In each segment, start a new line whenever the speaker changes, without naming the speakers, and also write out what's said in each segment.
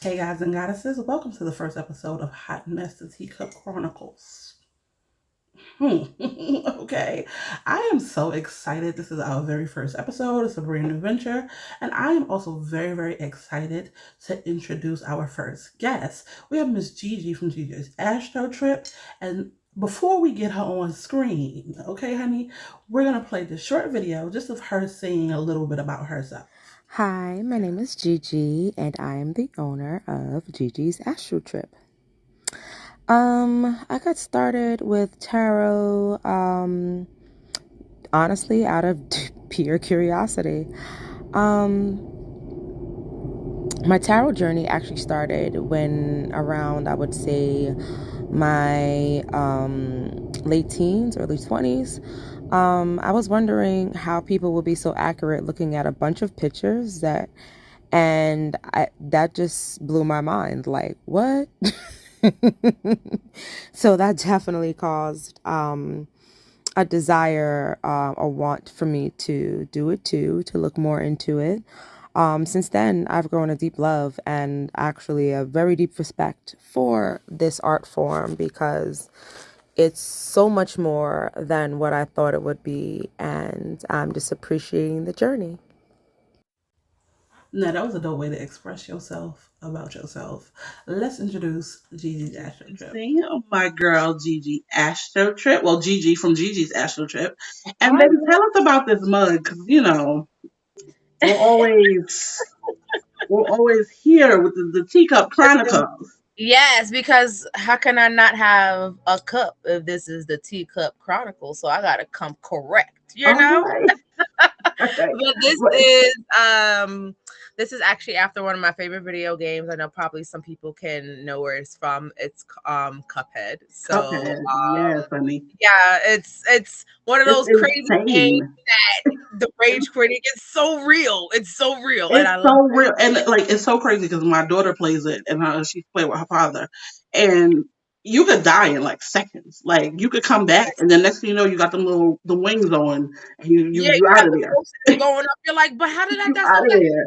Hey guys and goddesses, welcome to the first episode of Hot Mess the Teacup Chronicles. Okay, I am so excited. This is our very first episode. It's a brand new venture, and I am also very, very excited to introduce our first guest. We have Miss Gigi from Gigi's Astro Trip, and before we get her on screen, okay, honey, we're gonna play this short video just of her saying a little bit about herself.
Hi, my name is Gigi, and I am the owner of Gigi's Astro Trip. I got started with tarot, honestly, out of pure curiosity. My tarot journey actually started when around, I would say, my late teens, early 20s. I was wondering how people would be so accurate looking at a bunch of pictures that just blew my mind. Like, what? So that definitely caused a desire, a want for me to do it too, to look more into it. Since then, I've grown a deep love and actually a very deep respect for this art form because it's so much more than what I thought it would be, and I'm just appreciating the journey.
Now, that was a dope way to express yourself about yourself. Let's introduce Gigi's Astro Trip. My girl Gigi Astro Trip. Well, Gigi from Gigi's Astro Trip. And baby, tell us about this mug, because we're always we're always here with the Teacup Chronicles.
Yes, because how can I not have a cup if this is the Teacup Chronicles? So I gotta come correct, you know?
Right.
But this is actually after one of my favorite video games. I know probably some people can know where it's from. It's Cuphead. So
Cuphead. Yes, honey.
yeah, it's one of
It's
those crazy games
insane.
that the rage critic is so real. It's so real, and
It's
I love
so
it.
real, and like it's so crazy because my daughter plays it, and she's playing with her father, and you could die in like seconds. Like you could come back, and then next thing you know, you got the wings on, and
Yeah,
you
you
out
got
of
the
there.
posters going up. You're like, but how did I
You
die
out
so
of there.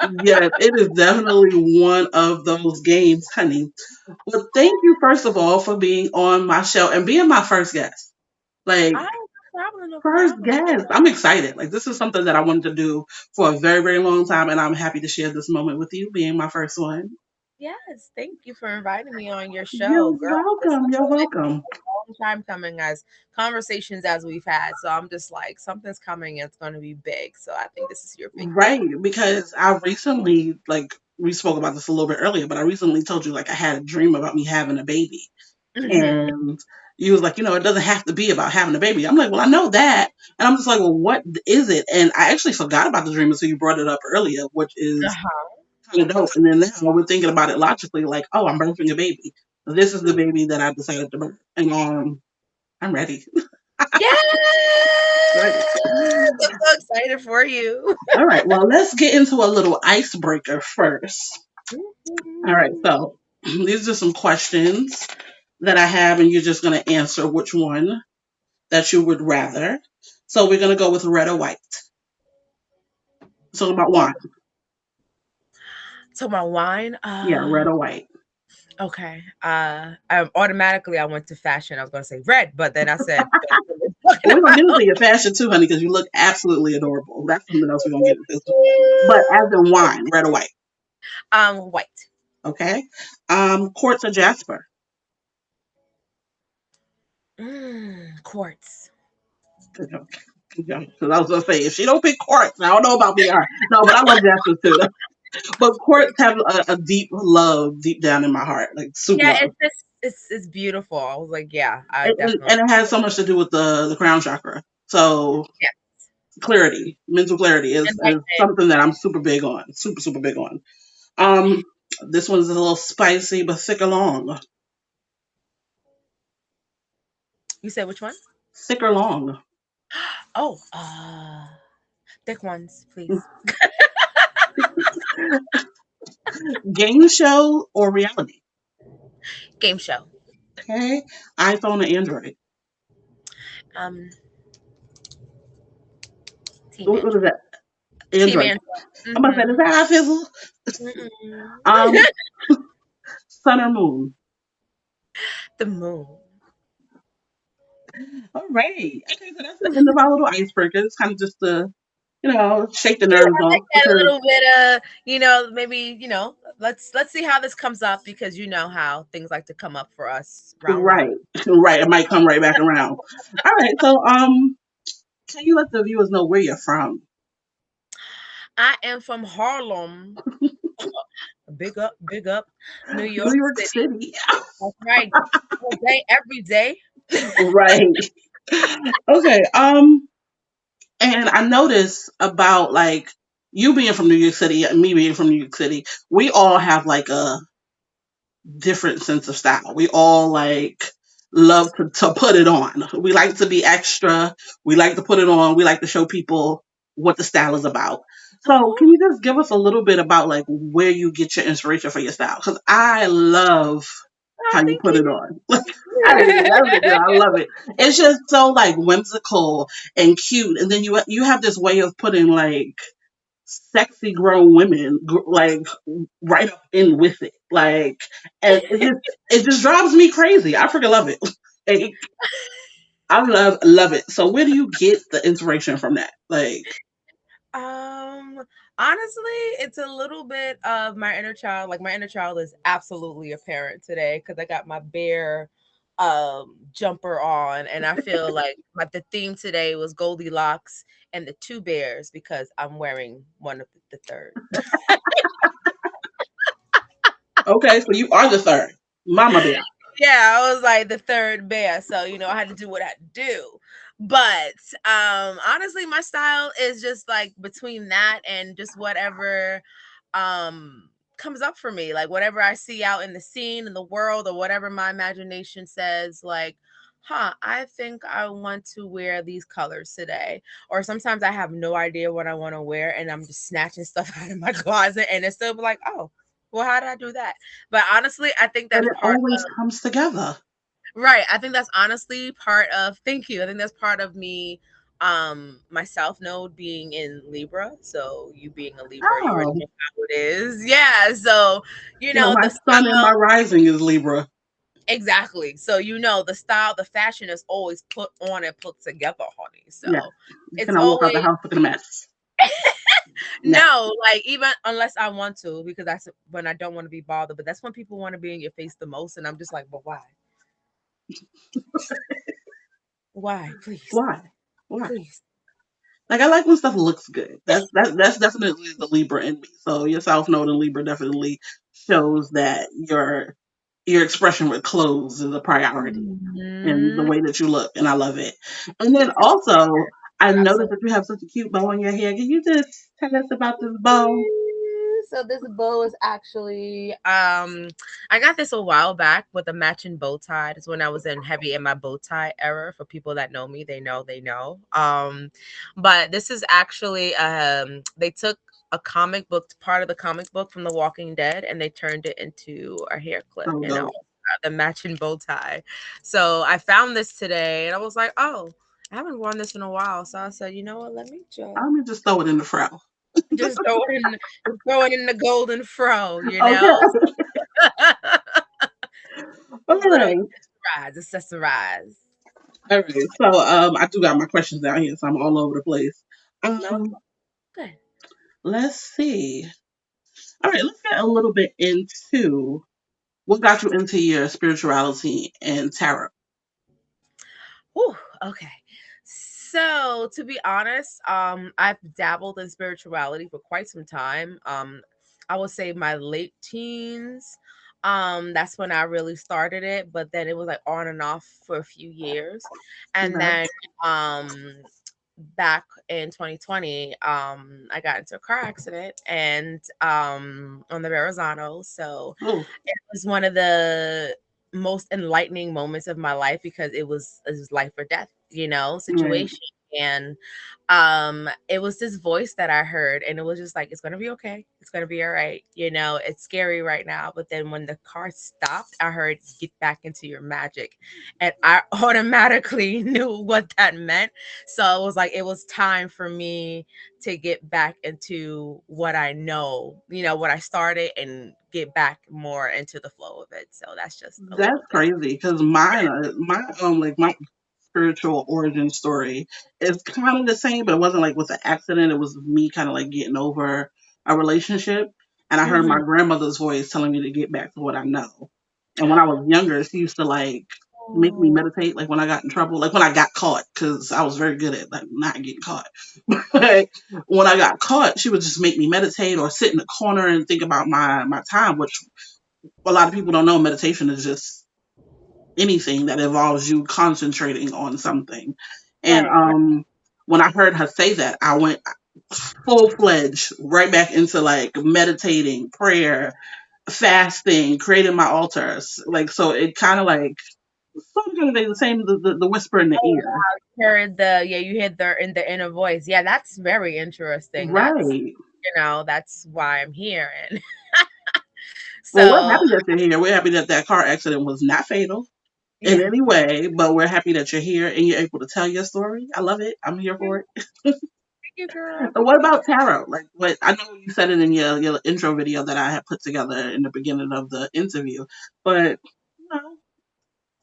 Yes, it is definitely one of those games, honey. Well, thank you first of all for being on my show and being my first guest. Like
fast? No problem, no
first
problem.
guest, I'm excited. Like this is something that I wanted to do for a very very long time, and I'm happy to share this moment with you, being my first one.
Yes, thank you for inviting me on your show,
You're
girl. This
welcome.
is
You're welcome.
a long time coming as conversations as we've had. So I'm just like, something's coming. It's going to be big. So I think this is your big
Right,
thing.
because I recently, like, we spoke about this a little bit earlier, but I recently told you, like, I had a dream about me having a baby.
Hmm.
And you was like, it doesn't have to be about having a baby. I'm like, well, I know that. And I'm just like, well, what is it? And I actually forgot about the dream until you brought it up earlier, which is
Uh-huh.
kind of dope. And then now we're thinking about it logically, like, oh, I'm birthing a baby. This is the baby that I decided to birth. And I'm ready. Ready.
Yes! I'm so excited for you.
All right, well, let's get into a little icebreaker first. All right, so these are some questions that I have, and you're just going to answer which one that you would rather. So we're going to go with red or white. So about wine.
So my wine,
Yeah, red or white.
okay. Automatically I went to fashion. I was going to say red, but then I said,
Well, we're going to get into your fashion too, honey, because you look absolutely adorable. That's something else we're going to get into. But as in wine, red or white.
white.
Okay. Quartz or jasper.
Quartz.
Good job. Good job. Because I was going to say, if she don't pick quartz, I don't know about me. No, but I love jasper too. But quartz have a deep love deep down in my heart, like super
Yeah,
love.
it's just it's beautiful. I was like, yeah, I definitely.
And it has so much to do with the crown chakra. So
Yeah.
clarity, mental clarity is
Enlightenment.
something that I'm super big on, super super big on. Um, this one's a little spicy but thick along,
You said which one?
thick or long.
Oh, thick ones, please.
Game show or reality.
Game show.
Okay, iPhone or Android.
Um, Team
What is
Android.
that?
Team
Android.
Android.
I'm about to say, is that how I fizzle?
Mm-hmm.
Um, sun or moon?
The moon.
All right. Okay, so that's the end of our little icebreaker. It's kind of just to, shake the
Yeah,
nerves
I like
off
that
because
little bit of, maybe, let's see how this comes up because you know how things like to come up for us round
right,
robin.
right, it might come right back around. All right, so can you let the viewers know where you're from?
I am from Harlem. Big up, New
New
York
York
City.
City.
That's right. All day, every day.
Right. Okay. And I noticed about like you being from New York City and me being from New York City, we all have like a different sense of style. We all like love to put it on. We like to be extra. We like to put it on. We like to show people what the style is about. So
Uh-huh.
can you just give us a little bit about like where you get your inspiration for your style? Because I love
Oh,
how you
thank
put it
you.
on. I love it, girl. I love it. It's just so like whimsical and cute, and then you have this way of putting like sexy grown women like right up in with it, like, and it just drives me crazy. I freaking love it. Like, I love it. So where do you get the inspiration from that? Like,
Um, Honestly, it's a little bit of my inner child. Like my inner child is absolutely apparent today because I got my bear jumper on and I feel like the theme today was Goldilocks and the two bears because I'm wearing one of the third.
okay, so you are the third, Mama Bear.
Yeah, I was like the third bear, so I had to do what I had to do. But honestly, my style is just like between that and just whatever comes up for me, like whatever I see out in the scene in the world or whatever my imagination says like, I think I want to wear these colors today. Or sometimes I have no idea what I want to wear and I'm just snatching stuff out of my closet and it's still be like, oh, well, how did I do that? But honestly, I think
And
that's
it
part
always
of
comes together.
right. I think that's honestly part of thank you. I think that's part of me my south node being in Libra. So you being a Libra, you already
Oh,
know how it is. Yeah. So,
my
the
sun and my
style
rising is Libra.
exactly. So the style, the fashion is always put on and put together, honey.
Yeah,
So
you
it's
cannot walk out the
always
house looking a mess. No.
no, like even unless I want to, because that's when I don't want to be bothered. But that's when people want to be in your face the most. And I'm just like, but why? Why? Please.
Why? Why?
Please.
Like I like when stuff looks good. That's definitely the Libra in me. So your South Node in Libra definitely shows that your expression with clothes is a priority in the
Mhm.
way that you look, and I love it. And then also, I noticed
Absolutely.
that you have such a cute bow on your hair. Can you just tell us about this bow?
So this bow is actually I got this a while back with a matching bow tie. It's when I was heavy in my bow tie era. For people that know me, they know. But this is actually they took a comic book part of the comic book from The Walking Dead and they turned it into a hair clip,
So dope.
the matching bow tie. So I found this today and I was like, oh, I haven't worn this in a while. So I said, you know what, let me
Let me just throw it in the fro.
just throw it in the golden fro,
Okay. All
a little
right.
accessorize.
All right. So I do got my questions down here, so I'm all over the place.
No,
Um,
good.
let's see. All right, let's get a little bit into what got you into your spirituality and tarot.
Whew, okay. So to be honest, I've dabbled in spirituality for quite some time. I would say my late teens. That's when I really started it, but then it was like on and off for a few years. And
Okay.
then back in 2020, I got into a car accident and on the Verrazano. So
Oh,
it was one of the most enlightening moments of my life because it was life or death,
right.
situation. And it was this voice that I heard, and it was just like, it's gonna be okay, it's gonna be all right, it's scary right now. But then when the car stopped, I heard, get back into your magic, and I automatically knew what that meant. So it was like, it was time for me to get back into what I know, what I started, and get back more into the flow of it. So that's just a
That's
little bit.
crazy because mine, like my spiritual origin story is kind of the same, but it wasn't like with an accident. It was me kind of like getting over a relationship, and I heard
Mhm.
my grandmother's voice telling me to get back to what I know. And when I was younger, she used to like make me
Oh,
meditate, like when I got in trouble, like when I got caught, because I was very good at like not getting caught. But when I got caught, she would just make me meditate or sit in the corner and think about my time, which a lot of people don't know. Meditation is just anything that involves you concentrating on something. And
right, right.
when I heard her say that, I went full fledged right back into like meditating, prayer, fasting, creating my altars. Like so, it kind of like sort of the same the whisper in the
Oh,
ear,
heard the yeah, you heard the in the inner voice. Yeah, that's very interesting.
right?
That's why I'm here. And
Well, we're
so
happy that you're here. We're happy that that car accident was not fatal in
yeah.
any way, but we're happy that you're here and you're able to tell your story. I love it. I'm here for it.
Thank you, girl.
And
Thank
what
you.
about tarot? Like, what I know you said it in your intro video that I had put together in the beginning of the interview, but you know,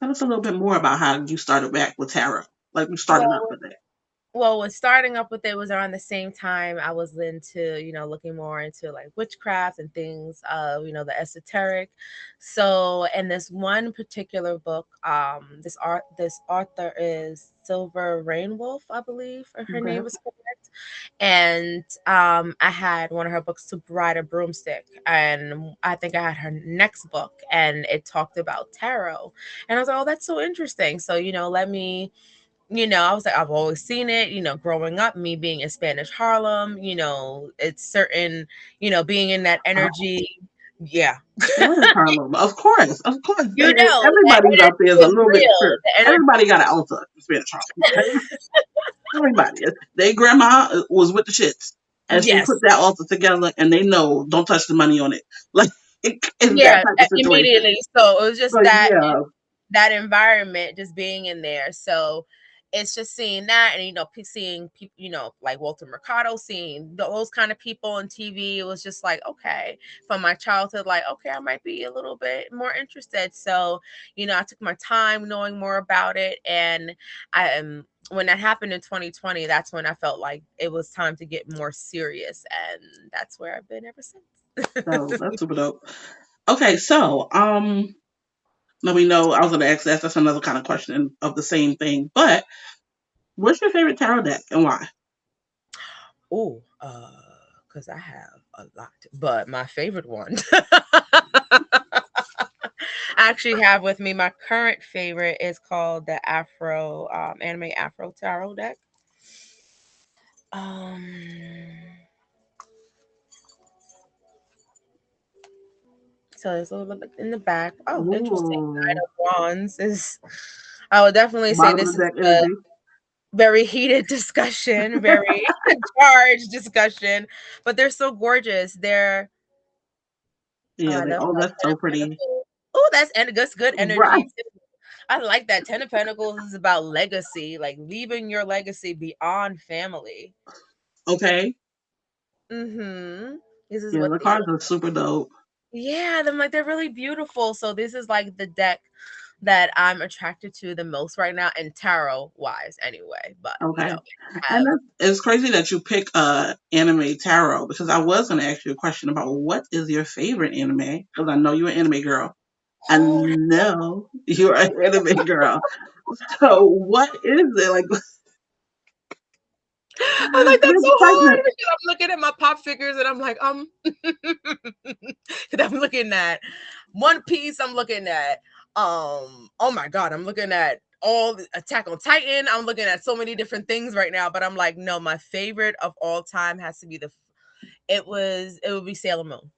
tell us a little bit more about how you started back with tarot. Like, you started up
Well,
with it.
with starting up with it was around the same time I was into, looking more into like witchcraft and things, the esoteric. So in this one particular book, this author is Silver Rainwolf, I believe her
Okay.
name is correct. And I had one of her books to ride a broomstick, and I think I had her next book, and it talked about tarot. And I was like, oh, that's so interesting. So let me, I was like, I've always seen it, growing up, me being in Spanish Harlem, it's certain, being in that energy. Yeah.
Spanish Harlem, of course, of course.
That
Everybody's out there
energy
is a
is
little bit
real.
spiritual.
The energy,
Everybody got an altar in Spanish Harlem. Okay? Everybody. Their grandma was with the shits, and she
yes.
put that altar together, and they know don't touch the money on it. Like it's that
Yeah,
type of situation.
immediately. So it was just
But
that
yeah,
environment, just being in there. So it's just seeing that, and seeing people, like Walter Mercado, seeing those kind of people on TV. It was just like, okay, from my childhood, like, okay, I might be a little bit more interested. So I took my time knowing more about it, and I am. When that happened in 2020, that's when I felt like it was time to get more serious, and that's where I've been ever
so
since.
that's super dope. Okay, so let me know. I was gonna ask that. That's another kind of question of the same thing. But what's your favorite tarot deck and why?
Oh, because I have a lot, but my favorite one I actually have with me. My current favorite is called the Afro anime Afro Tarot deck. Um, so there's a little bit in the back. Oh, interesting. Nine
Ooh,
of Wands is. I would definitely say
bottom
this
of the
is
deck
a
energy.
very heated discussion, very charged discussion, but they're so gorgeous. Oh,
Yeah,
I
they.
love
Oh,
my
that's
Ten
so
of
pretty.
Pentacles. Oh, that's good energy
Right.
too. I like that. Ten of Pentacles is about legacy, like leaving your legacy beyond family.
Okay.
Mm-hmm. This is
Yeah,
what
the
the
cards are super dope.
yeah, they're like they're really beautiful. So this is like the deck that I'm attracted to the most right now, and tarot wise anyway. But
Okay.
I
And
have
it's crazy that you pick anime tarot because I was gonna ask you a question about what is your favorite anime because I know you're an anime girl. I
oh,
know you're an anime girl. So what is it like?
I'm like, that's
The
so hard
excitement.
because I'm looking at my pop figures and I'm like, because I'm looking at One Piece, I'm looking at oh my god, I'm looking at all the Attack on Titan, I'm looking at so many different things right now, but I'm like, no, my favorite of all time has to be it would be Sailor Moon.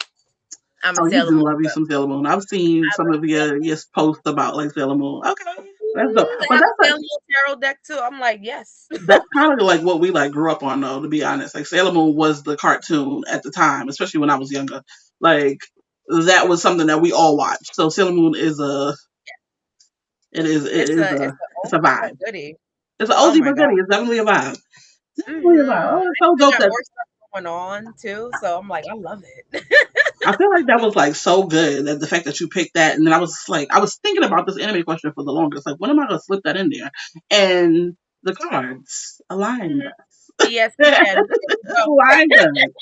I'm a
Oh, you
Sailor
do
Moon
love you
girl.
some Sailor Moon. I've seen
I
some
love
of your posts about like Sailor Moon. Okay. That's dope.
They
But
have
that's
a
like
Sailor Moon tarot deck too. I'm like, yes.
that's kind of like what we like grew up on though, to be honest. Like Sailor Moon was the cartoon at the time, especially when I was younger. Like that was something that we all watched. So Sailor Moon is a it's a
It's a
vibe.
goodie.
It's an
Oh
oldie
my
but
god.
goodie. It's definitely a vibe. Definitely a vibe.
Mm-hmm.
Oh, it's so
They
dope
got
that
more stuff going on too, so I'm like, I love it.
I feel like that was like so good that the fact that you picked that, and then I was like, I was thinking about this anime question for the longest. Like, when am I gonna slip that in there? And the cards aligned us.
ESPN. There we go.
aligned us.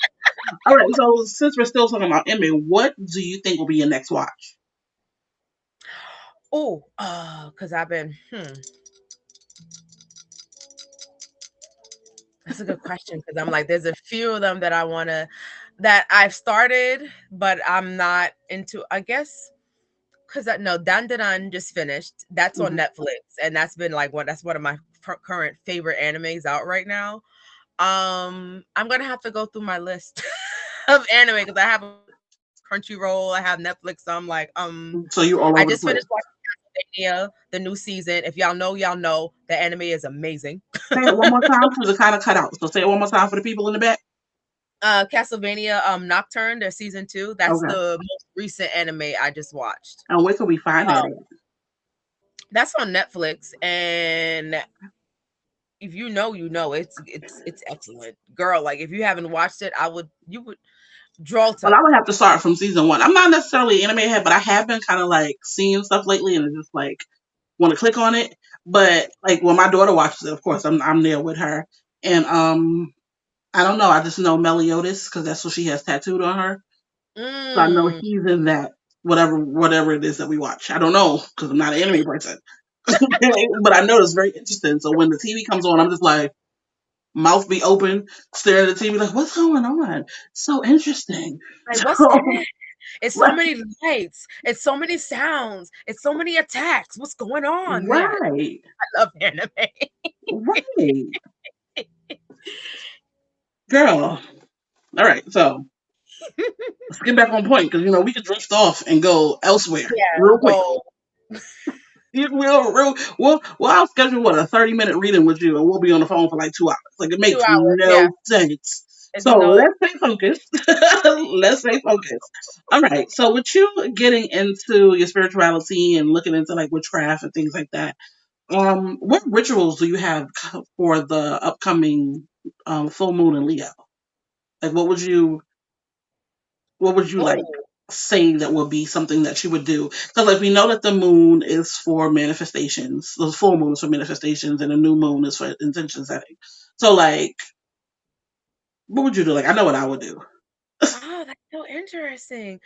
All right, so since we're still talking about anime, what do you think will be your next watch?
Oh, because I've been that's a good question because I'm like, there's a few of them that that I've started, but I'm not into. I guess because no, Dan Dan just finished. That's on
Mhm.
Netflix, and that's been like that's one of my current favorite animes out right now. I'm gonna have to go through my list of anime because I have Crunchyroll, I have Netflix. So I'm like,
So you all
I
over the
just
place.
finished watching Castlevania, the new season. If y'all know, y'all know the anime is amazing.
Say it one more time because it kind of cut out. So say it one more time for the people in the back.
Castlevania Nocturne, their season 2. That's
Okay.
the most recent anime I just watched.
And where can we find that
Um,
at?
that's on Netflix, and if you know, you know it's excellent, girl. Like if you haven't watched it, you would draw
Well, I
to.
would have to start from season one. I'm not necessarily an anime head, but I have been kind of like seeing stuff lately, and it's just like want to click on it. But like when my daughter watches it, of course, I'm there with her, and I don't know. I just know Meliodas because that's what she has tattooed on her. So I know
Mm,
he's in that whatever it is that we watch. I don't know because I'm not an anime person, but I know it's very interesting. So when the TV comes on, I'm just like mouth be open, staring at the TV like, what's going on? So interesting.
like what's that?
So
It's so many lights. It's so many sounds. It's so many attacks. What's going on? Yeah,
right,
I love anime.
right, girl. All right, so let's get back on point because we could drift off and go elsewhere
Yeah,
real quick.
go.
We'll I'll schedule what a 30-minute reading with you, and we'll be on the phone for like 2 hours. Like it
2
makes
hours. Yeah,
no sense.
it's
So
no.
let's stay focused. let's stay focused. All right. So with you getting into your spirituality and looking into like witchcraft and things like that, what rituals do you have for the upcoming full moon in Leo? Like what would you like
Oh,
say that would be something that you would do? Because like we know that the moon is for manifestations, the full moon is for manifestations, and the new moon is for intention setting. So like, what would you do? Like I know what I would do.
oh, that's so interesting.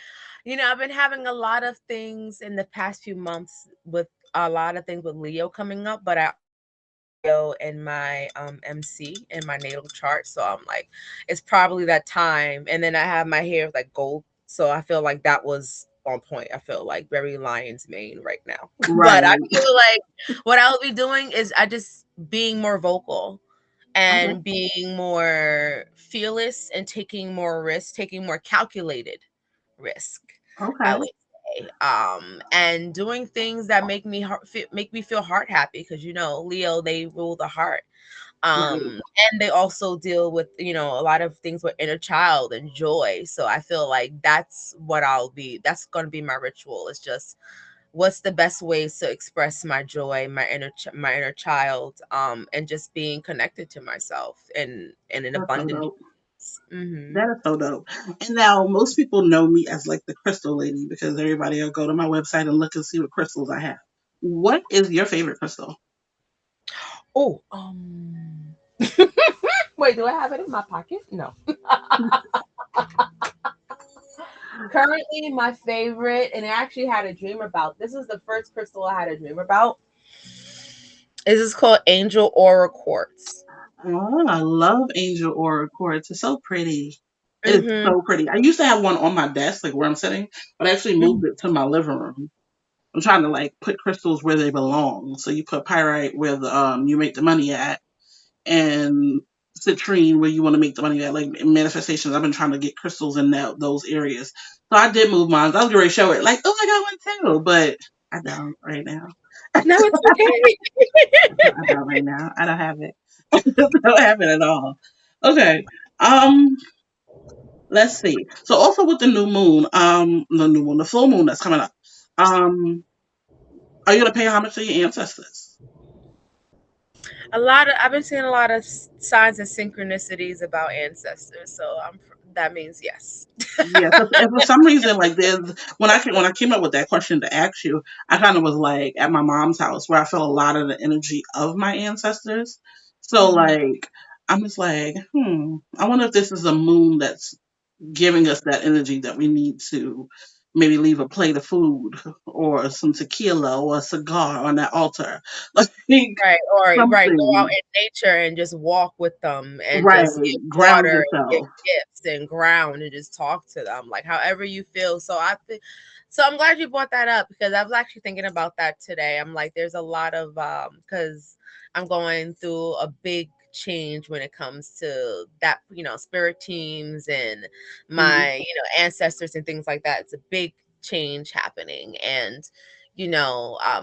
I've been having a lot of things in the past few months with a lot of things with Leo coming up, but I Leo in my MC in my natal chart, so I'm like, it's probably that time. And then I have my hair like gold, so I feel like that was on point. I feel like very lion's mane right now, but I
Right.
feel like what I'll be doing is I just being more vocal
Okay.
and being more fearless and taking more risks, taking more calculated risk, I
Okay.
would say. And doing things that make me feel heart happy because Leo, they rule the heart.
Right.
And they also deal with a lot of things with inner child and joy. So I feel like that's going to be my ritual. It's just what's the best ways to express my joy, my inner child, and just being connected to myself and an
That's so
abundant.
dope.
Mm-hmm.
That is so dope. And now most people know me as like the crystal lady because everybody will go to my website and look and see what crystals I have. What is your favorite crystal?
Oh, wait, do I have it in my pocket? No. Currently, my favorite, and I actually had a dream about. This is the first crystal I had a dream about. This is called Angel Aura Quartz.
Oh, I love angel aura quartz. It's so pretty. It is
Mm-hmm.
so pretty. I used to have one on my desk, like where I'm sitting, but I actually moved it to my living room. I'm trying to like put crystals where they belong. So you put pyrite where you make the money at, and citrine where you want to make the money at. Like in manifestations, I've been trying to get crystals in those areas. So I did move mine. I was going to show it, like, oh, I got one too, but I don't right now.
No, it's okay.
I don't right now. I don't have it. I don't have it at all. Okay. Um, let's see. So also with the full moon that's coming up. Um, are you gonna pay homage to your ancestors?
I've been seeing a lot of signs and synchronicities about ancestors, so that means yes.
Yeah, if for some reason, like there's when I came up with that question to ask you, I kind of was like at my mom's house where I felt a lot of the energy of my ancestors. So
Hmm.
like I'm just like, I wonder if this is a moon that's giving us that energy that we need to maybe leave a plate of food or some tequila or a cigar on that altar, like
Right, or right, go out
something.
in nature and just walk with them and
Right,
just give
ground
water and give
yourself.
gifts and ground and just talk to them, like however you feel. So I think, so I'm glad you brought that up because I was actually thinking about that today. I'm like, there's a lot of because I'm going through a big change when it comes to that, spirit teams and
Mhm.
my, ancestors and things like that. It's a big change happening, and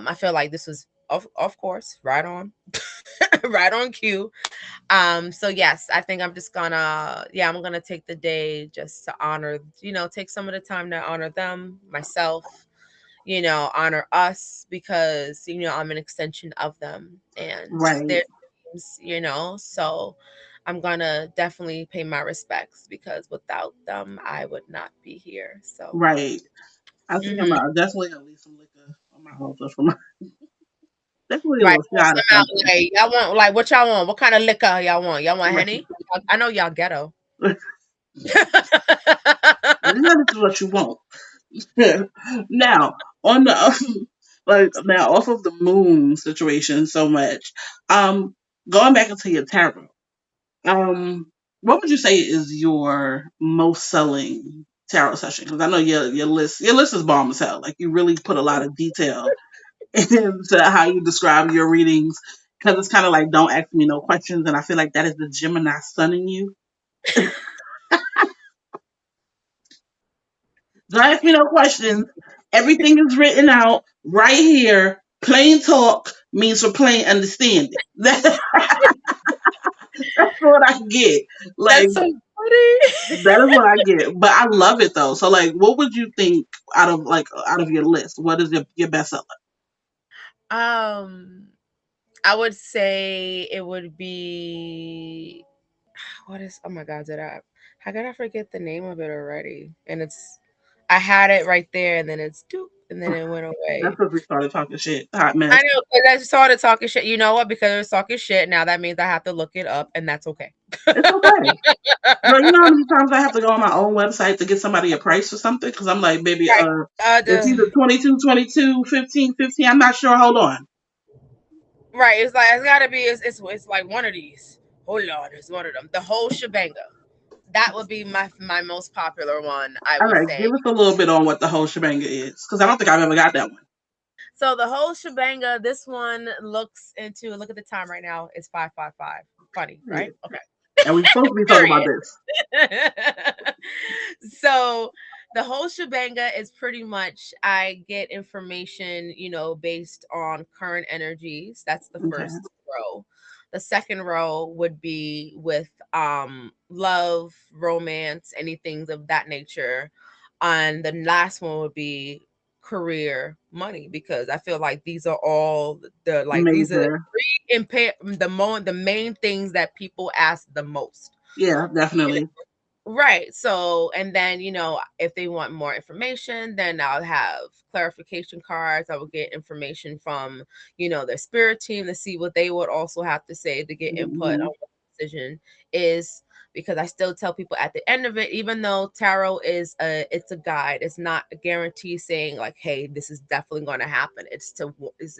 I feel like this was of course right on right on cue. So yes, I think I'm gonna take the day just to honor, take some of the time to honor them, myself, honor us, because I'm an extension of them and
Right,
their dreams, so I'm gonna definitely pay my respects because without them I would not be here. So
right. I think I'm
mhm.
definitely gonna leave some liquor on my altar for my definitely a
Right,
little
pour
shot of
some out,
something.
like, y'all want like, what y'all want? What kinda liquor y'all want? Y'all want
Right.
Henny? I know y'all ghetto.
That is what you want. Now, on the like now off of the moon situation so much, um, going back into your tarot, um, what would you say is your most selling tarot session? Because I know your list is bomb as hell. Like you really put a lot of detail into how you describe your readings. Because it's kind of like don't ask me no questions, and I feel like that is the Gemini sun in you. Don't ask me no questions. Everything is written out right here. Plain talk means for plain understanding. That's what I get. Like
That's so funny.
that is what I get. But I love it though. So like, what would you think out of your list? What is your best seller?
Um, I would say it would be what is oh my god, did I how could I forget the name of it already? And I had it right there and then it's doop and then it went
That's
away.
because we started talking shit. Hot
I
mess.
know, because I started talking shit. You know what? Because I was talking shit, now that means I have to look it up, and that's okay.
It's okay. Girl, you know how many times I have to go on my own website to get somebody a price for something? Because I'm like, baby,
Right.
it's either 22, 22, 15, 15. I'm not sure. Hold on.
Right. It's like it's gotta be. It's like one of these. Hold on, it's one of them. The whole shebanga. That would be my most popular one, I
All
would
right,
say.
give us a little bit on what the whole shebang is. Because I don't think I've ever got that one.
So the whole shebanga. This one look at the time right now. It's 5:55. Funny, right?
Period.
Okay.
And we're supposed to be talking about
Period.
this.
So the whole shebanga is pretty much I get information, based on current energies. That's the
Okay.
first row. The second row would be with love, romance, anything of that nature. And the last one would be career, money, because I feel like these are all these are the
Major.
three the main things that people ask the most.
Yeah, definitely.
Right. So, and then, if they want more information, then I'll have clarification cards. I will get information from, their spirit team to see what they would also have to say to get input
Hmm.
on what the decision is. Because I still tell people at the end of it, even though tarot it's a guide, it's not a guarantee saying like, hey, this is definitely going to happen. It's to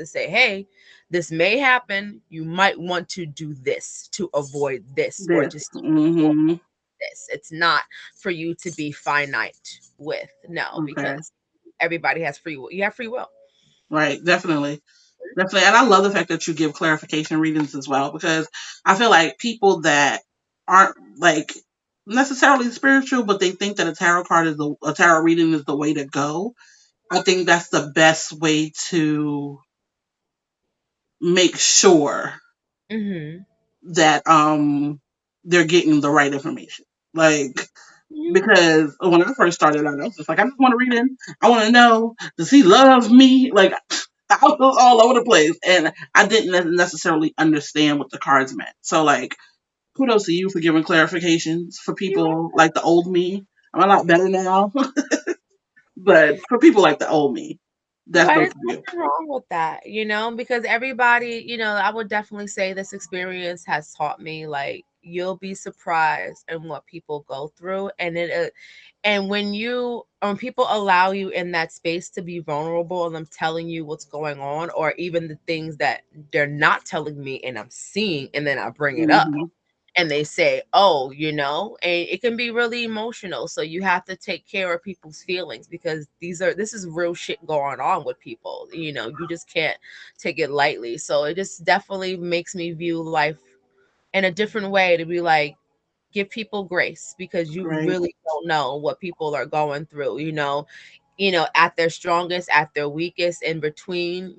say, hey, this may happen. You might want to do this to avoid this, or
This.
just
Hmm.
this. It's not for you to be finite with. No,
Okay.
because everybody has free will. You have free will.
Right. Definitely. Definitely. And I love the fact that you give clarification readings as well because I feel like people that aren't like necessarily spiritual, but they think that a tarot reading is the way to go. I think that's the best way to make sure
Mhm.
that they're getting the right information. Like,
Mhm.
because when I first started out, I was just like, I just want to read in. I want to know, does he love me? Like, I was all over the place, and I didn't necessarily understand what the cards meant. So, like, kudos to you for giving clarifications for
You
people like the old me. I'm a lot better now, but for people like the old me, that's
But
dope
it's
for you.
nothing wrong with that, because everybody, I would definitely say this experience has taught me like you'll be surprised in what people go through, and when people allow you in that space to be vulnerable and I'm telling you what's going on, or even the things that they're not telling me and I'm seeing, and then I bring it up
Hmm.
and they say, oh, and it can be really emotional. So you have to take care of people's feelings because this is real shit going on with people. You just can't take it lightly. So it just definitely makes me view life in a different way, to be like, give people grace because you
Right,
really don't know what people are going through, at their strongest, at their weakest, in between,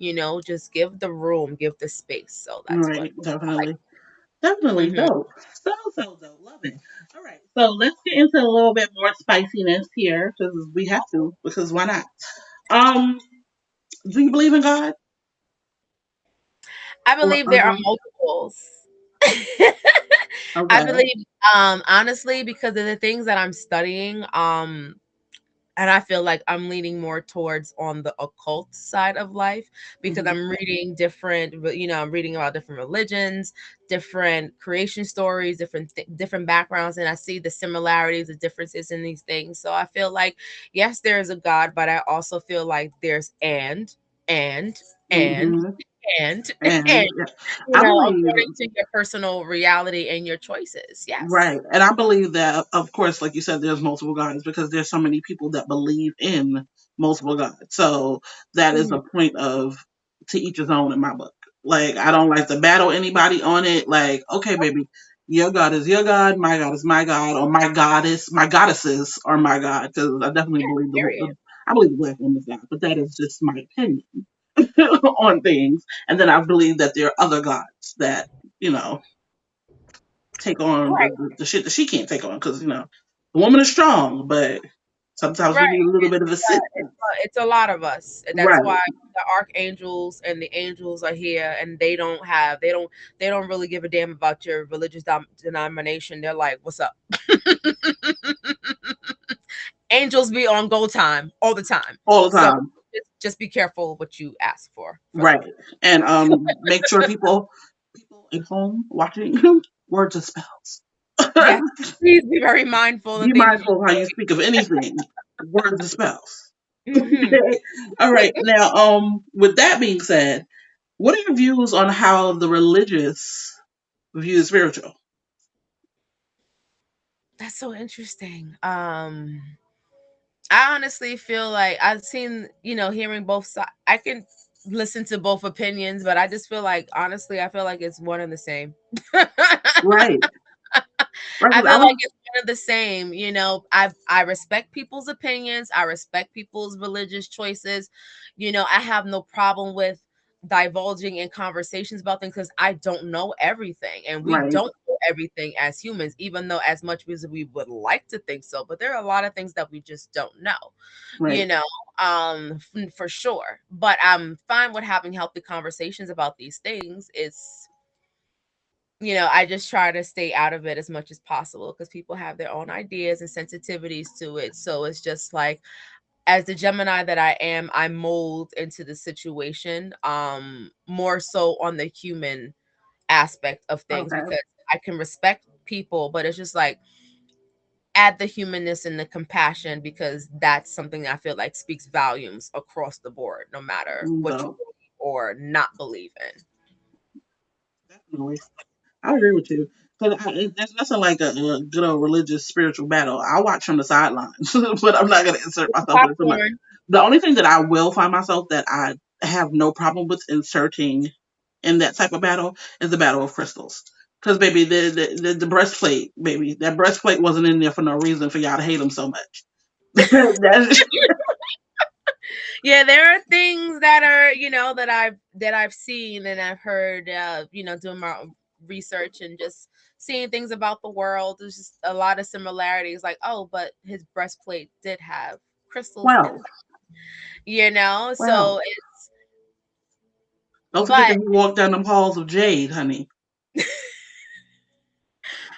just give the room, give the space. So that's what
right,
I like.
definitely. Definitely
Mhm.
dope. So dope. Love it. All right. So let's get into a little bit more spiciness here because we have to, because why not? Um, do you believe in God?
I
Or
believe there are
uh-huh.
multiples. I
Okay.
believe, honestly, because of the things that I'm studying, and I feel like I'm leaning more towards on the occult side of life because
Hmm.
I'm reading I'm reading about different religions, different creation stories, different backgrounds, and I see the similarities, the differences in these things. So I feel like, yes, there is a God, but I also feel like there's and, and,
Hmm.
and, and,
And yeah, I believe.
according to your personal reality and your choices.
Right.
Yes.
And I believe that, of course, like you said, there's multiple gods because there's so many people that believe in multiple gods. So that is
Mhm.
a point of to each his own in my book. Like, I don't like to battle anybody on it. Like, okay, baby, your God is your God, my God is my God, or my goddesses are my God. Because I definitely believe
Period.
I believe the black woman's God, but that is just my opinion on things. And then I believe that there are other gods that, you know, take on
Right.
the shit that she can't take on because the woman is strong, but sometimes we
Right.
need a little bit of
It's
assistance.
it's a lot of us. That's
Right,
why the archangels and the angels are here, and they don't really give a damn about your religious denomination. They're like, "What's up?" Angels be on go time all the time,
all the
so
time.
just be careful what you ask for them.
Right, and make sure people at home watching words of spells.
Yes, please be very mindful
Be
and thank you.
mindful of how you speak of anything. Words of spells.
Hmm.
Okay. All right. Now, with that being said, what are your views on how the religious view the spiritual?
That's so interesting. I honestly feel like I've seen, hearing both sides. I can listen to both opinions, but I just feel like, honestly, I feel like it's one and the same.
Right. Right.
I
'Cause I
feel like
was
it's one and the same. I respect people's opinions. I respect people's religious choices. I have no problem with divulging in conversations about things because I don't know everything, and we
right.
don't know everything as humans, even though as much as we would like to think so. But there are a lot of things that we just don't know, you
Right.
know, for sure. But I'm fine with having healthy conversations about these things. I just try to stay out of it as much as possible because people have their own ideas and sensitivities to it. So it's just like, as the Gemini that I am, I mold into the situation, more so on the human aspect of things
Okay.
because I can respect people, but it's just like add the humanness and the compassion because that's something I feel like speaks volumes across the board, no matter what you
So
believe or not believe in.
definitely. I agree with you. Because there's nothing like a good old religious spiritual battle. I watch from the sidelines, but I'm not going to insert
It's
myself into much.
popcorn.
The only thing that I will find myself that I have no problem with inserting in that type of battle is the battle of crystals. Because baby, the breastplate, baby, that breastplate wasn't in there for no reason for y'all to hate them so much. That's,
Yeah, there are things that are, that I've seen and I've heard, doing my own research and just seeing things about the world. There's just a lot of similarities. Like, oh, but his breastplate did have crystals in
Well,
them, you know.
well.
So it's,
Don't forget
but
that he walked down them halls of jade, honey.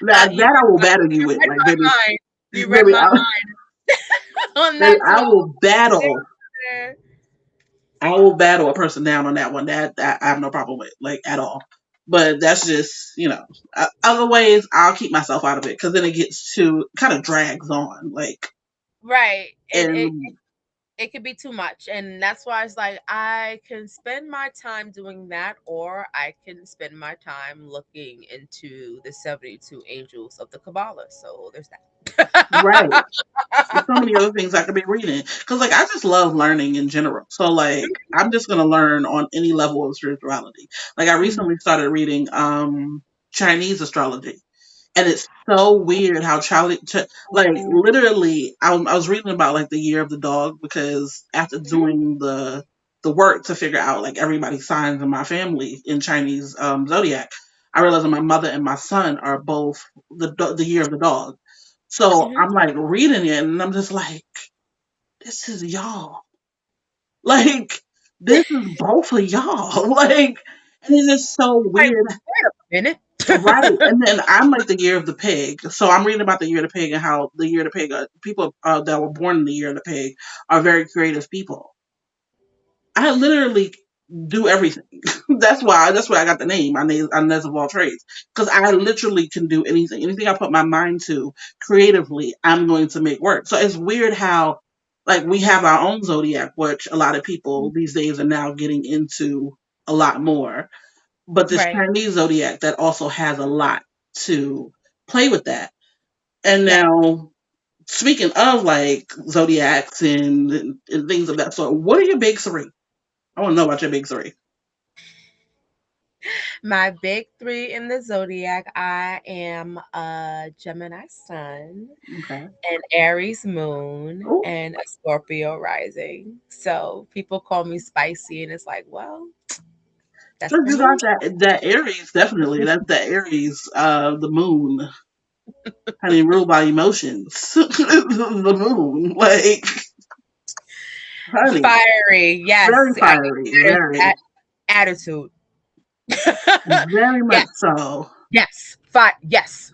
That
you
that I will battle you
you
with,
read
like baby,
my mind. You read
baby,
my mind on
baby,
that too.
I will
They
battle.
were there.
I will battle a person down on that one. That I have no problem with, like at all. But that's just other ways I'll keep myself out of it because then it gets too kind of drags on, like
Right. It
and
it could be too much, and that's why it's like I can spend my time doing that, or I can spend my time looking into the 72 angels of the Kabbalah. So there's
right.
that.
There's so many other things I could be reading because like I just love learning in general. So like I'm just gonna learn on any level of spirituality. Like I
Mhm.
recently started reading Chinese astrology. And it's so weird how like literally, I was reading about like the year of the dog because after
Mhm.
doing the work to figure out like everybody's signs in my family in Chinese zodiac, I realized that my mother and my son are both the year of the dog. So
Mhm.
I'm like reading it, and I'm just like, this is y'all. Like this is both of y'all. Like, and it's just so
Like,
weird.
wait a minute.
Right. And then I'm like the year of the pig. So I'm reading about the year of the pig and how the year of the pig, people that were born in the year of the pig are very creative people. I literally do everything. That's why I got the name. Inez of all trades. Because I literally can do anything. Anything I put my mind to creatively, I'm going to make work. So it's weird how like we have our own zodiac, which a lot of people these days are now getting into a lot more, but this
Right.
Chinese zodiac that also has a lot to play with that. And
Yeah.
now, speaking of like zodiacs and things of that sort, what are your big three? I want to know about your big three.
My big three in the zodiac, I am a Gemini sun,
Okay.
an Aries moon,
Oh,
and a Scorpio rising. So people call me spicy, and it's like, well, that's
so
the
you
moon.
got that Aries definitely. That's the Aries, the moon, honey, ruled by emotions. The moon, like honey,
Fiery,
very
yes.
fiery,
There's
very,
that attitude.
very much
Yes,
so.
yes, yes.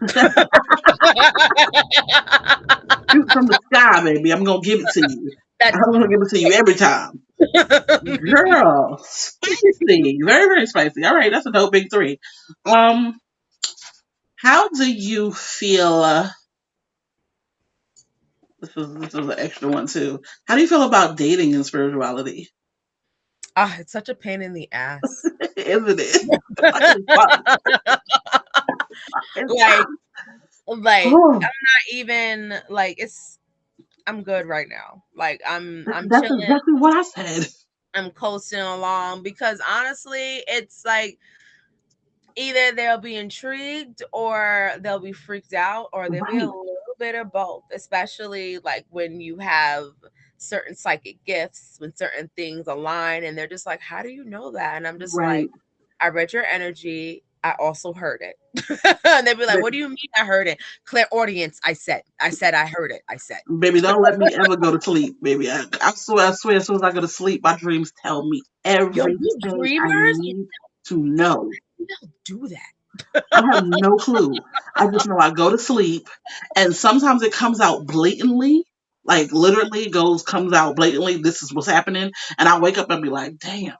Shoot from the sky, baby. I'm gonna give it to you.
That's
I'm gonna give it to you every time. Girl, spicy. Very, very spicy. All right, that's a dope big three. Um, how do you feel this is an extra one too. How do you feel about dating and spirituality?
Ah, it's such a pain in the ass.
Isn't it? It's fun. It's
like, like
oh,
I'm not even like it's. I'm good right now. Like I'm
that's
chilling.
exactly what I said.
I'm coasting along because honestly, it's like either they'll be intrigued or they'll be freaked out or there'll be a
Right,
little bit of both, especially like when you have certain psychic gifts, when certain things align and they're just like, how do you know that? And I'm just
right.
like, I read your energy. I also heard it. And they'd be like, what do you mean I heard it? Clairaudience, I said I heard it. I said.
Baby, don't let me ever go to sleep, baby. I swear, as soon as I go to sleep, my dreams tell me
Yo, you
everything I
dreamers,
need to know.
you don't do that.
I have no clue. I just know I go to sleep, and sometimes it comes out blatantly, like literally comes out blatantly. This is what's happening, and I wake up and be like, "Damn!"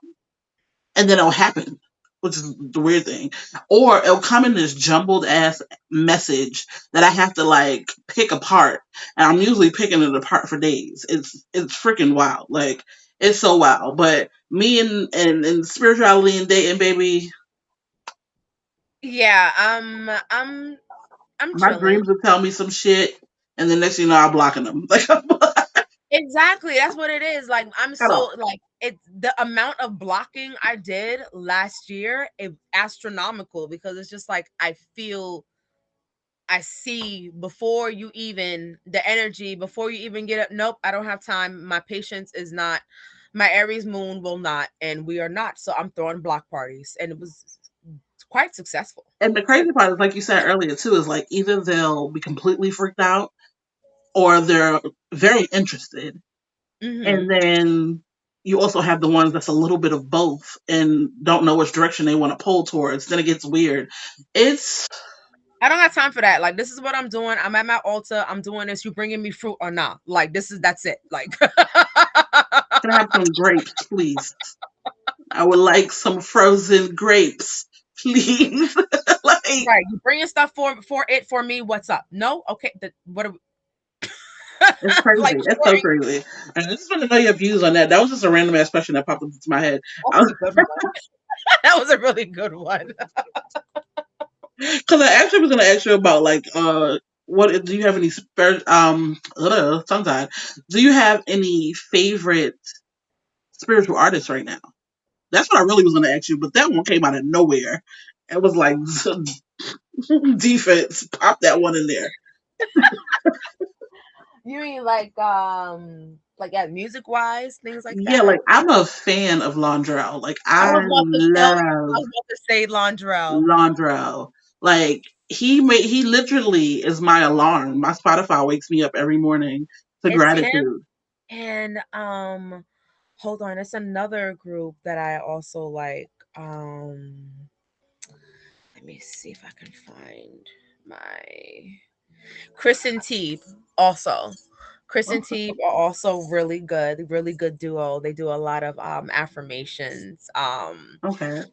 And then it'll happen, which is the weird thing. Or it'll come in this jumbled ass message that I have to like pick apart, and I'm usually picking it apart for days. It's freaking wild. Like it's so wild. But me and spirituality and dating, baby,
Yeah, I'm
my
chilling.
dreams will tell me some shit, and the next thing you know, I'm blocking them. Like,
Exactly. That's what it is. Like I'm
cut
so
off.
like it's the amount of blocking I did last year is astronomical because it's just like I see before you even the energy before you even get up. Nope, I don't have time. My patience is not My Aries moon will not, and we are not. So I'm throwing block parties, and it was quite successful.
And the crazy part is, like you said earlier too, is like either they'll be completely freaked out or they're very interested. And
Hmm.
then you also have the ones that's a little bit of both and don't know which direction they want to pull towards. Then it gets weird. It's
I don't have time for that. Like, this is what I'm doing. I'm at my altar. I'm doing this. You bringing me fruit or not? Like, that's it. Like,
Can I have some grapes, please? I would like some frozen grapes, please. Like,
right. You bringing stuff for me. What's up? No. Okay. What? Are we,
it's
like,
crazy. It's so crazy. And I just want to know your views on that. That was just a random ass question that popped into my head.
that was a good one. That was a really good one.
Because I actually was going to ask you about like what do you have any tongue tied? Do you have any favorite spiritual artists right now? That's what I really was going to ask you, but that one came out of nowhere. It was like defense. Pop that one in there.
You mean like yeah, music wise, things like
Yeah,
that?
like I'm a fan of Londrell. Like
I
I
was about to tell you. I
love
was about to say Londrell.
Londrell. Like he literally is my alarm. My Spotify wakes me up every morning to
It's him
gratitude.
and hold on, it's another group that I also like. Let me see if I can find my Chris and Teeb also. Chris and
Okay.
Teeb are also really good duo. They do a lot of affirmations.
Okay.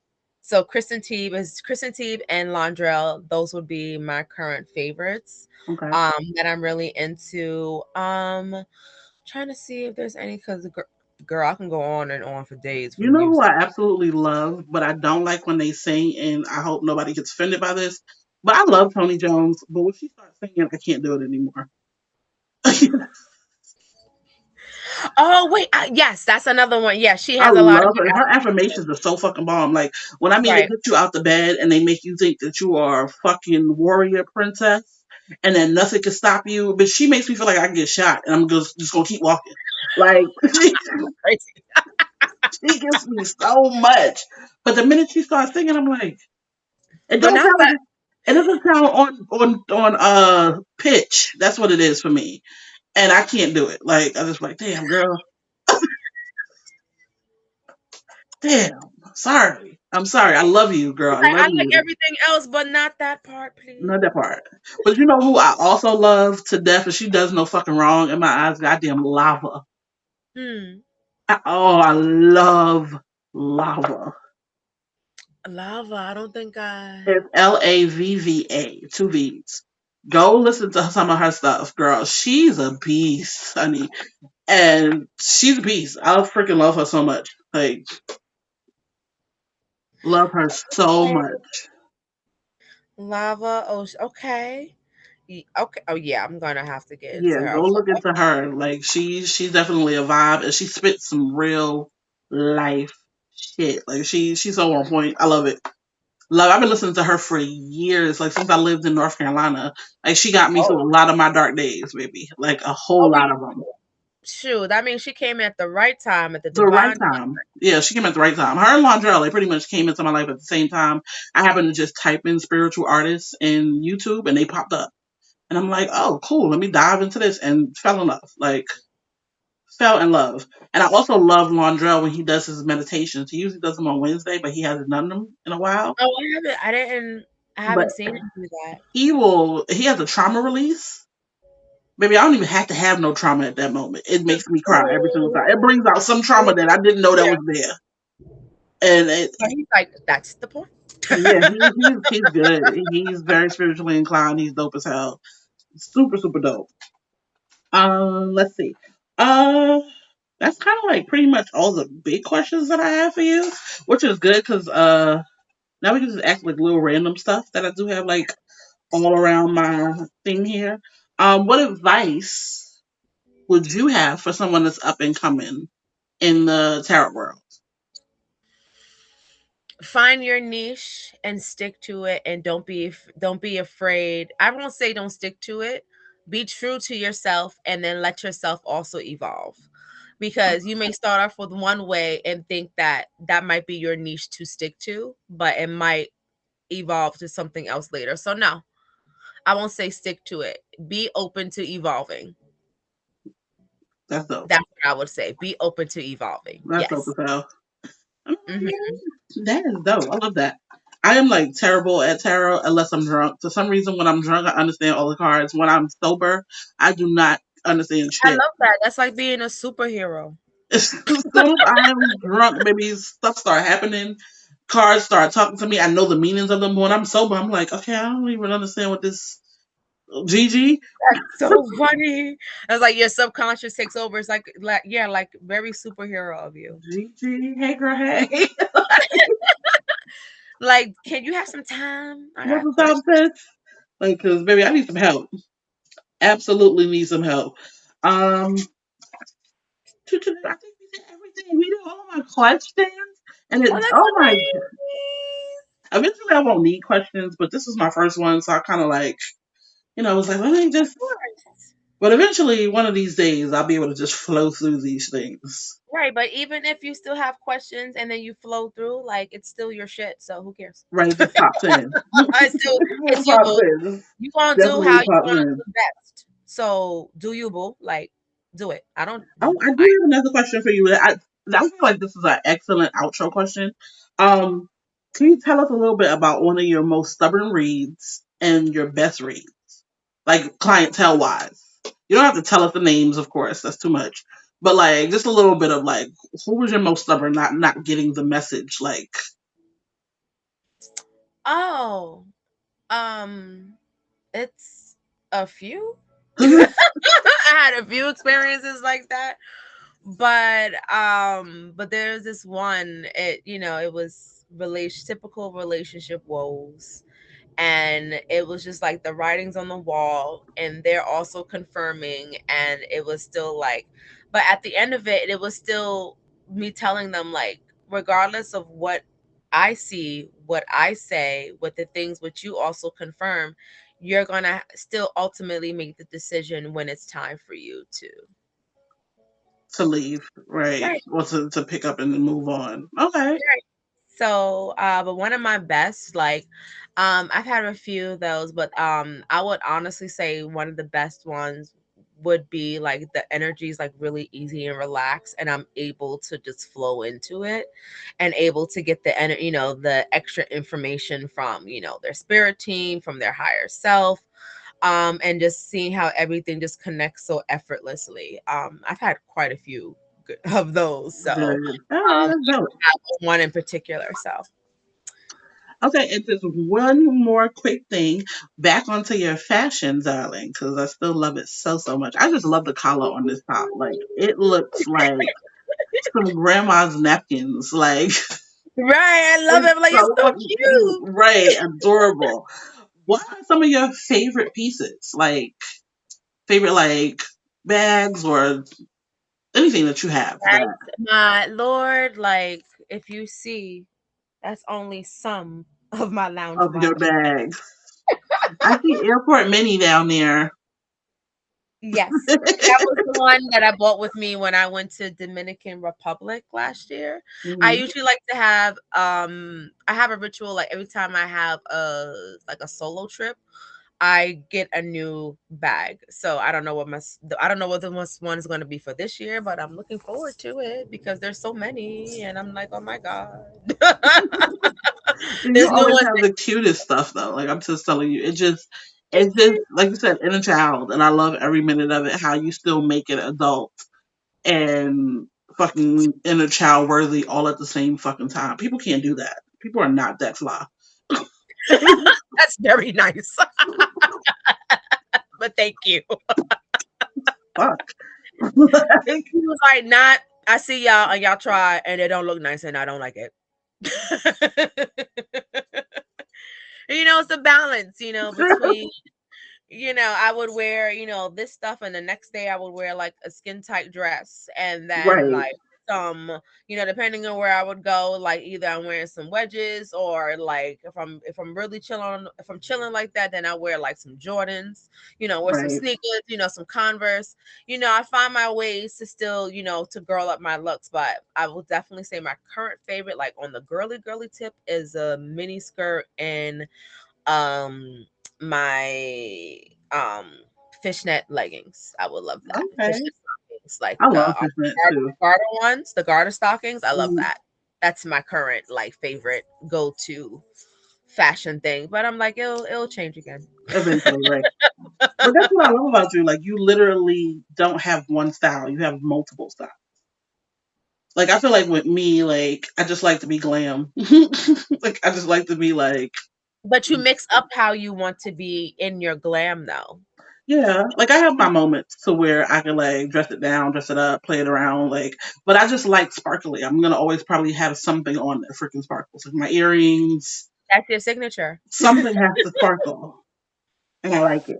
So Chris and Teeb and Londrell. Those would be my current favorites.
Okay.
That I'm really into. Trying to see if there's any because girl, I can go on and on for days for
You know who
music.
I absolutely love, but I don't like when they sing, and I hope nobody gets offended by this. But I love Tony Jones, but when she starts singing, I can't do it anymore.
Oh wait, yes, that's another one. Yeah, she
I
has a lot of
love
good
her. Her
affirmations.
affirmations are so fucking bomb. Like when I mean they
Right.
get you out the bed and they make you think that you are a fucking warrior princess and then nothing can stop you. But she makes me feel like I can get shot and I'm just gonna keep walking. Like
Crazy.
she gives me so much. But the minute she starts singing, I'm like, it
But
don't
not
sound like
that.
it doesn't sound on pitch. That's what it is for me. And I can't do it. Like I just like, damn girl, damn. Sorry. I'm sorry. I love you, girl. I
I
love
like
you.
everything else, but not that part, please.
Not that part. But you know who I also love to death, and she does no fucking wrong in my eyes. Goddamn lava.
Hmm.
I love lava.
Lava. I don't think I.
It's Lavva, two V's. Go listen to some of her stuff, girl. She's a beast, honey, and she's a beast. I freaking love her so much. Like, love her so
Okay.
much.
Lava. Oh, okay. Okay. Oh yeah, I'm gonna have to get into
Yeah,
her.
go look into her. Like she's definitely a vibe, and she spits some real life shit. Like she's so on point. I love it. Love. I've been listening to her for years. Like since I lived in North Carolina. Like she got me
Oh,
through a lot of my dark days, baby. Like a whole
oh,
lot of them.
shoot. That means she came at the right time, at the
The right
divine time.
time. Yeah, she came at the right time. Her and Londrell, they pretty much came into my life at the same time. I happened to just type in spiritual artists in YouTube, and they popped up. And I'm like, oh, cool. Let me dive into this, and fell in love. Like fell in love. And I also love Londrell when he does his meditations. He usually does them on Wednesday, but he hasn't done them in a while.
Oh, I haven't. I didn't. I
But
haven't seen him do that.
he has a trauma release. Maybe I don't even have to have no trauma at that moment. It makes me cry every single time. It brings out some trauma that I didn't know that
Yeah.
was there. And
So he's like, that's the point.
yeah, he's good. He's very spiritually inclined. He's dope as hell. Super, super dope. Let's see. Uh that's kind of like pretty much all the big questions that I have for you, which is good because now we can just ask like little random stuff that I do have like all around my thing here. What advice would you have for someone that's up and coming in the tarot world?
Find your niche and stick to it, and don't be afraid. I won't say don't stick to it. Be true to yourself, and then let yourself also evolve. because you may start off with one way and think that that might be your niche to stick to, but it might evolve to something else later. So no, I won't say stick to it. Be open to evolving.
That's dope.
That's what I would say. Be open to evolving.
That's dope
Yes.
as hell. Okay,
Hmm.
that is dope. I love that. I am like terrible at tarot unless I'm drunk. For some reason, when I'm drunk, I understand all the cards. When I'm sober, I do not understand
I
shit.
love that. That's like being a superhero.
As soon as I am drunk, maybe stuff start happening. Cards start talking to me. I know the meanings of them. But when I'm sober, I'm like, okay, I don't even understand what this Gigi.
So funny. It's like your subconscious takes over. It's like yeah, like very superhero of you.
Gigi, hey girl, hey.
Like, can you have some time? I
What's
got a
the top
question.
says? Like, cause baby, I need some help. Absolutely need some help. Um, I think we did everything. We did all my questions, and
Oh,
it.
that's
Oh my.
amazing.
Eventually, I won't need questions, but this is my first one, so I kind of like, I was like, let me
Of
just.
course.
But eventually, one of these days, I'll be able to just flow through these things.
Right, but even if you still have questions and then you flow through, like it's still your shit. So who cares?
Right, it just pops in.
It's
It
you,
pops
boo.
in.
You gonna do
Definitely
how you
pops
want to
in.
do best. So do you, boo? Like, do it. I don't.
Oh, I
I
do have another question for you. I feel like this is an excellent outro question. Um, can you tell us a little bit about one of your most stubborn reads and your best reads, like clientele wise? You don't have to tell us the names, of course. That's too much. But like, just a little bit of like, who was your most stubborn, not getting the message? Like,
oh, um, it's a few.
okay,
I had a few experiences like that, but there's this one. It was relation typical relationship woes, and it was just like the writings on the wall, and they're also confirming, and it was still like, but at the end of it, it was still me telling them like, regardless of what I see, what I say, with the things which you also confirm, you're gonna still ultimately make the decision when it's time for you to.
to leave, right?
Right.
Or to pick up and move on. Okay,
So, but one of my best, like, I've had a few of those, but I would honestly say one of the best ones would be like the energy is like really easy and relaxed, and I'm able to just flow into it, and able to get the extra information from their spirit team, from their higher self, and just seeing how everything just connects so effortlessly. I've had quite a few of those, so
good. Okay, that's dope.
one in particular. So
Okay, and just one more quick thing. Back onto your fashion, darling, because I still love it so much. I just love the collar on this top. Like it looks like some grandma's napkins. Like
right, I love
it's
it. Like it's
so
so
fucking cute.
cute.
Right, adorable. What are some of your favorite pieces? Like favorite like bags or anything that you have that
Right, my lord. Like if you see, that's only some of my
of
loungery
your
bag.
bags. I see airport mini down there.
Yes. That was the one that I bought with me when I went to Dominican Republic last year. I
Hmm.
usually like to have I have a ritual like every time I have a solo trip, I get a new bag. So I don't know what the most one is going to be for this year, but I'm looking forward to it because there's so many and I'm like, "Oh my god."
You
There's new
always
ones.
have the cutest stuff though. Like I'm just telling you,
Thank
it's just
you.
like you said, inner child, and I love every minute of it. How you still make it adult and fucking inner child worthy all at the same fucking time. People can't do that. People are not that fly.
That's very nice. But thank you.
Fuck. Like,
He was like, "Not I see y'all and y'all try and it don't look nice and I don't like it." It's the balance, between I would wear, this stuff, and the next day I would wear like a skin tight dress, and then
right.
like some, depending on where I would go, like either I'm wearing some wedges, or like if I'm really chilling, if I'm chilling like that, then I wear like some Jordans, wear some
Right.
sneakers, some Converse. I find my ways to still, to girl up my looks, but I will definitely say my current favorite, like on the girly tip, is a mini skirt and um my fishnet leggings. I would love that.
Okay.
Fishnet stockings, like
I
the
love fishnet too.
garter ones, the garter stockings. I love
Mhm.
that. That's my current like favorite go to fashion thing. But I'm like, it'll change again.
Eventually, right. But that's what I love about you. Like you literally don't have one style. You have multiple styles. Like I feel like with me, like I just like to be glam. Like I just like to be like,
But you mix up how you want to be in your glam, though.
yeah, like I have my moments to where I can like dress it down, dress it up, play it around, like. But I just like sparkly. I'm gonna always probably have something on that freaking sparkles, like my earrings.
That's your signature.
Something has to sparkle, and I like it.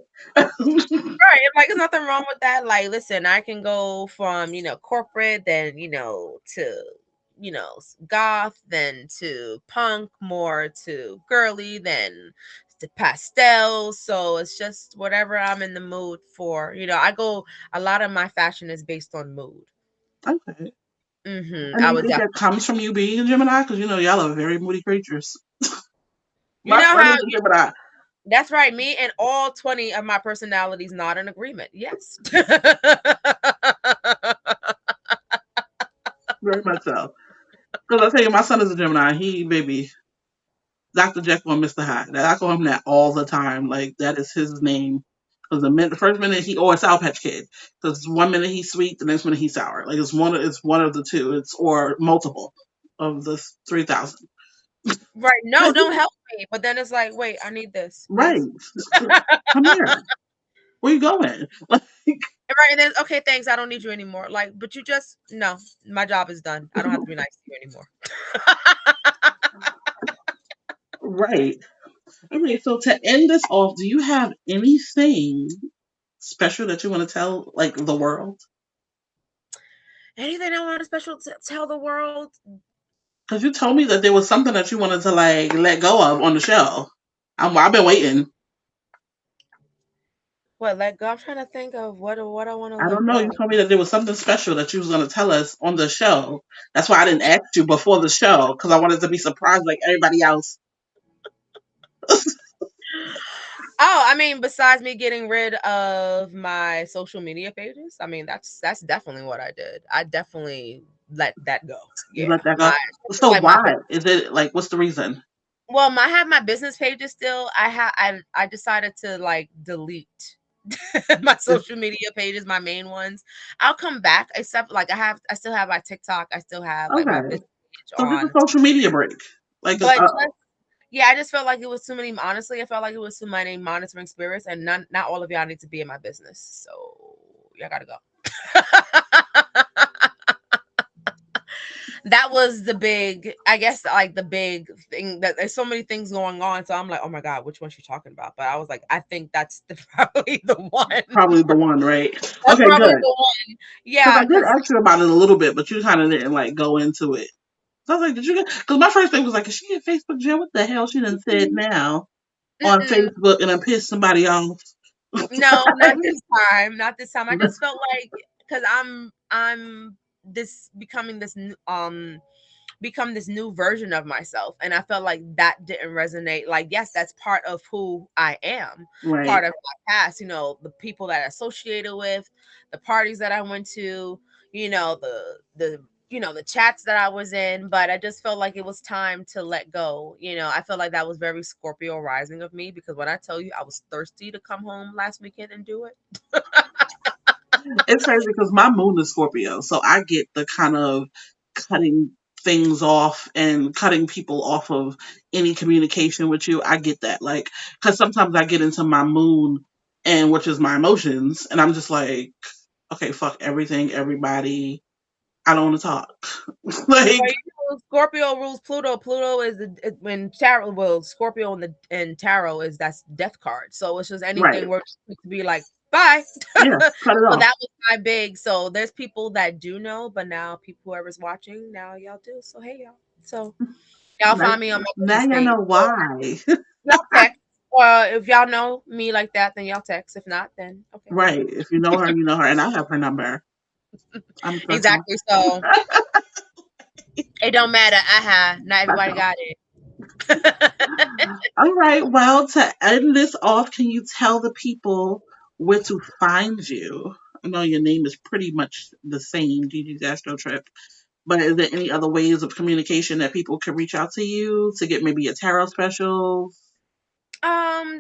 Right. Like, there's nothing wrong with that. Like, listen, I can go from, corporate, then, to, goth, then to punk, more to girly, then to pastel. So it's just whatever I'm in the mood for. A lot of my fashion is based on mood.
Okay. And do
I
you
would
think that
definitely,
comes from you being a Gemini? Because you know y'all are very moody creatures.
you
My
know
friend
how,
is a Gemini.
that's right. Me and all 20 of my personalities not in agreement. Yes.
Very much so. Because I tell you, my son is a Gemini. He, baby, Dr. Jekyll and Mr. Hyde. I call him that all the time. Like, that is his name. Because the first minute or a Sour Patch Kid. Because one minute he's sweet, the next minute he's sour. Like, it's one of the two. Or multiple of the 3,000.
Right. No, don't help me. But then it's like, wait, I need this,
Right.
please.
Come here. Where you going? Like,
Right. And then, okay, thanks. I don't need you anymore. Like, but you just, no, my job is done. I don't have to be nice to you anymore.
right. Okay, so to end this off, do you have anything special that you want to tell, like, the world?
Anything I want to special to tell the world?
Because you told me that there was something that you wanted to, like, let go of on the show. I've been waiting.
What, let go? I'm trying to think of what I want to
I
let
don't know. You
go.
told me that there was something special that you was going to tell us on the show. That's why I didn't ask you before the show, because I wanted to be surprised like everybody else.
Oh, I mean, besides me getting rid of my social media pages, I mean, that's definitely what I did. I definitely let that go.
You
Yeah,
let that go.
my
So
like my
why? Is it, like, what's the reason?
well, I have my business pages still. I decided to like delete my
It's,
social media pages, my main ones. I'll come back, except like I still have my TikTok. I still have like my
okay.
business page
So just a
on.
social media break. Like,
But just yeah, I just felt like it was too many. Honestly, I felt like it was too many monitoring spirits, and not all of y'all need to be in my business. So y'all gotta go. That was the big, I guess, like the big thing, that there's so many things going on. So I'm like, oh my God, which one she talking about? But I was like, I think that's probably the one.
probably the one, right?
That's
Okay,
probably
good.
the one.
Because
Yeah,
I did
because
ask you about it a little bit, but you kind of didn't like go into it. So I was like, did you get? Because my first thing was like, is she in Facebook jail? What the hell she done said now on Facebook and then pissed somebody off?
no, not this time. Not this time. I just felt like, because I'm this becoming this become this new version of myself, and I felt like that didn't resonate. Like, yes, that's part of who I am,
Right.
part of my past, the people that I associated with, the parties that I went to, the chats that I was in. But I just felt like it was time to let go. I felt like that was very Scorpio rising of me, because when I tell you I was thirsty to come home last weekend and do it.
It's crazy because my moon is Scorpio, so I get the kind of cutting things off and cutting people off of any communication with you. I get that, like, because sometimes I get into my moon, and which is my emotions, and I'm just like, okay, fuck everything, everybody. I don't want to talk. Like,
Well, Scorpio rules Pluto. Pluto is when Scorpio and tarot is that's death card. So it's just
right.
anything where to be like Bye.
Yeah, cut it
So
off.
that was my big. So there's people that do know, but now people whoever's watching now y'all do. So hey y'all. So y'all
Now,
find me on my
now
busy
you
stage.
know
So
why.
y'all text. Or if y'all know me like that, then y'all text. If not, then okay.
Right. If you know her, you know her. And I have her number. I'm personal.
Exactly. So it don't matter. Not
That's
everybody
all.
got it.
All right. Well, to end this off, can you tell the people where to find you? I know your name is pretty much the same, Gigi's Astro Trip. But is there any other ways of communication that people can reach out to you to get maybe a tarot special?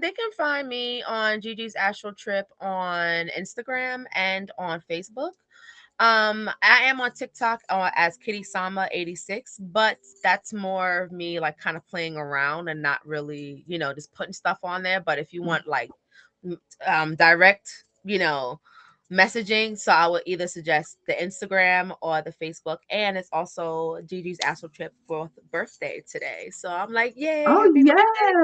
They can find me on Gigi's Astral Trip on Instagram and on Facebook. I am on TikTok as Kitty Sama 86, but that's more of me like kind of playing around and not really, just putting stuff on there. But if you want like direct, messaging, so I would either suggest the Instagram or the Facebook. And it's also Gigi's Astral Trip fourth birthday today, so I'm like, yay,
Oh
happy
yes,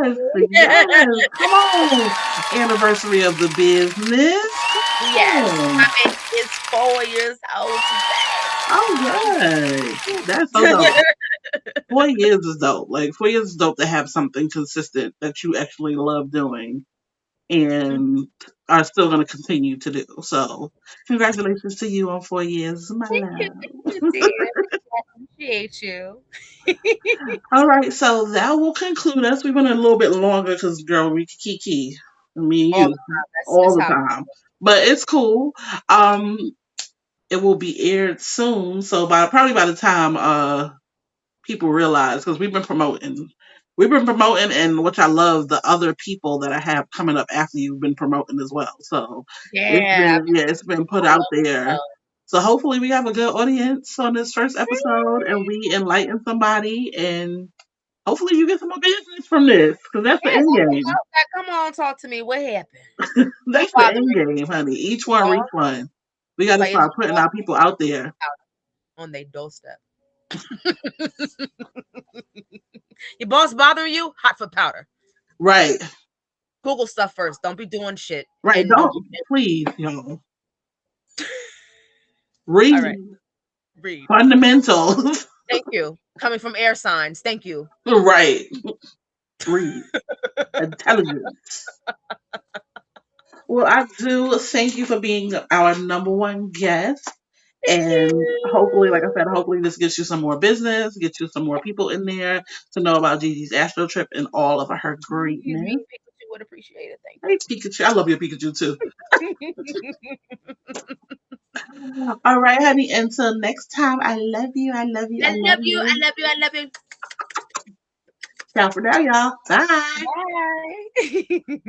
birthday!
yes. Come on. Anniversary of the business. Come
Yes, my
on.
baby is 4 years old
Oh good. That's so
today.
dope. 4 years is dope. Like 4 years is dope to have something consistent that you actually love doing and are still going to continue to do. So congratulations to you on 4 years, my
Thank you,
love.
dear. I appreciate you.
All right, so that will conclude us. We went a little bit longer because, girl, we kiki, me and
All the
you,
time. That's
all the
how.
time. But it's cool. Um, it will be aired soon. So by the time people realize, because we've been promoting, and which I love, the other people that I have coming up after you've been promoting as well. So
Yeah,
it's been put
I
out
love it.
there. So hopefully we have a good audience on this first episode, and we enlighten somebody and hopefully you get some more business from this, because that's the
Yes,
end
I
game.
love that. Come on, talk to me. What happened? Who
That's the
bothering
end
you?
game, honey. Each one reach
All
one. We got to
like it's
start putting our people out there.
on their doorstep. Your boss bothering you? Hot for powder.
Right,
Google stuff first. Don't be doing shit
right.
and don't.
Don't please, y'all
All right,
read
read.
fundamentals.
Thank you. Coming from air signs. Thank you.
Right, read intelligence. Well, I do thank you for being our number one guest.
Thank
And hopefully, like I
you.
said, hopefully this gets you some more business, gets you some more people in there to know about Gigi's Astro Trip and all of her
You
greatness.
mean Pikachu would appreciate it. Thank
Hey, Pikachu. I love your Pikachu too.
you.
All right, honey. Until next time, I love you. I love you.
I
I love
love you. I
you.
love you. I love you.
Ciao for now, y'all. Bye.
Bye.